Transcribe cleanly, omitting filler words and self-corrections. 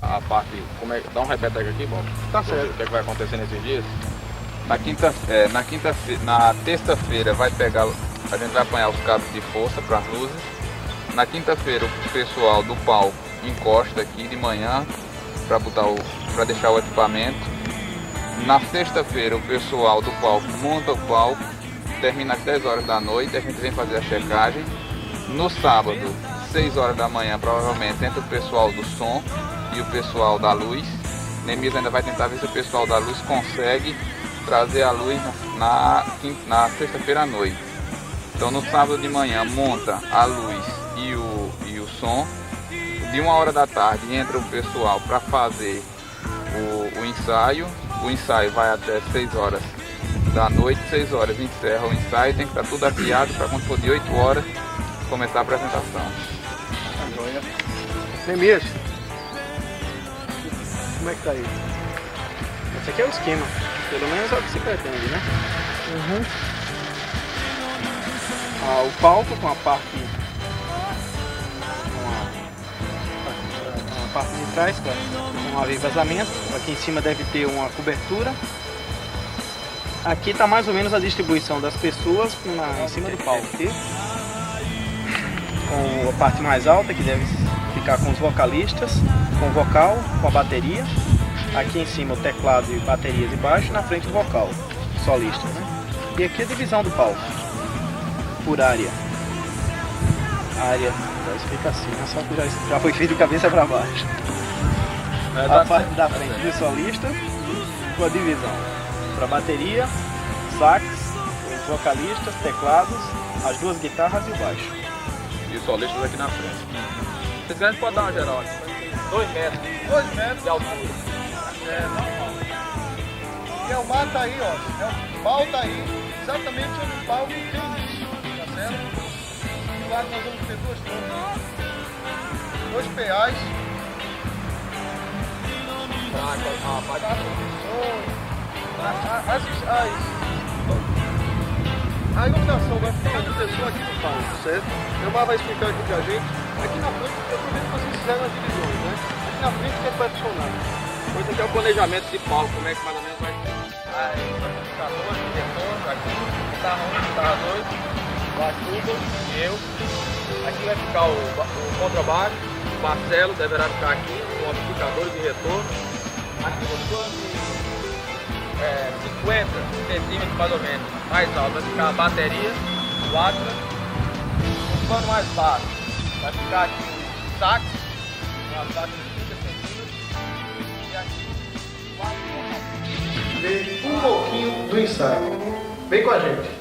a parte, dá um repeteco aqui, Bob. Tá certo. O que é que vai acontecer nesses dias? Na terça-feira a gente vai apanhar os cabos de força para as luzes. Na quinta-feira o pessoal do palco encosta aqui de manhã para deixar o equipamento. Na sexta-feira o pessoal do palco monta o palco, termina às 10 horas da noite, a gente vem fazer a checagem. No sábado, 6 horas da manhã, provavelmente entra o pessoal do som e o pessoal da luz. Neemias ainda vai tentar ver se o pessoal da luz consegue trazer a luz na sexta-feira à noite. Então no sábado de manhã monta a luz e o som. De 1 hora da tarde entra o pessoal para fazer o ensaio. O ensaio vai até 6 horas da noite, 6 horas encerra o ensaio, tem que estar tudo afiado para quando for de 8 horas começar a apresentação. Neemias, como é que tá aí? Esse aqui é o esquema, pelo menos é o que se pretende, né? O palco com a parte de trás, com um vazamento. Aqui em cima deve ter uma cobertura. Aqui está mais ou menos a distribuição das pessoas em cima do palco aqui. Com a parte mais alta, que deve ficar com os vocalistas, com o vocal, com a bateria. Aqui em cima o teclado e baterias e baixo, na frente o vocal, solista, né? E aqui a divisão do palco, por área. A área, fica assim, né? Só que já foi feito de cabeça para baixo. A parte da frente do solista, com a divisão para bateria, sax, os vocalistas, teclados, as duas guitarras e o baixo. E os solistas aqui na frente. Se quiser a gente pode dar uma geral aqui. 2 metros. 2 metros de altura. E o mar tá aí, ó. O pau tá aí, exatamente onde o pau tem isso, tá certo? Do lado nós vamos ter 2 torres, 2 PAs. A iluminação vai ficar de pessoa aqui no palco, certo? O Mar vai explicar aqui pra gente. Aqui na frente, eu prometo que vocês fizeram as divisões, né? Aqui na frente, o que é que vai funcionar? Depois aqui é o planejamento de palco, como é que mais ou menos vai ser. Aí, amplificador, diretor, aqui, guitarra 1, guitarra 2, baixo tubo, eu. Aqui vai ficar o contrabaixo, o Marcelo deverá ficar aqui, com amplificadores e retorno. Aqui no plano de 50 centímetros mais ou menos, mais alto, vai ficar a bateria, o Atlas. No plano mais baixo, vai ficar aqui o sax, uma taxa de 30 centímetros. E aqui, Um pouquinho do ensaio. Vem com a gente.